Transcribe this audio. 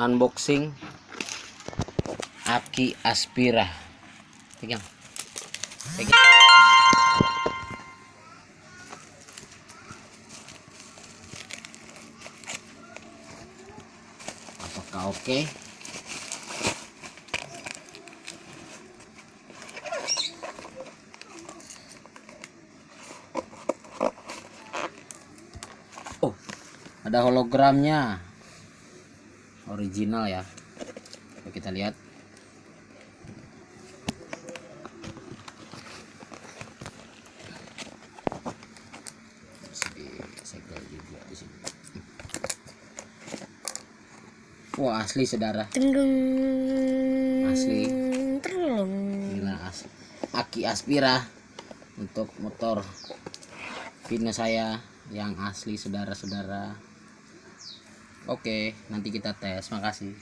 unboxing Aki Aspira. Pegang. Apakah oke? Oh, ada hologramnya, original ya. Coba kita lihat. Segel juga di sini. Wah, asli saudara. Asli. Inilah Aki Aspira untuk motor pinnya saya yang asli saudara-saudara. Oke, nanti kita tes. Makasih.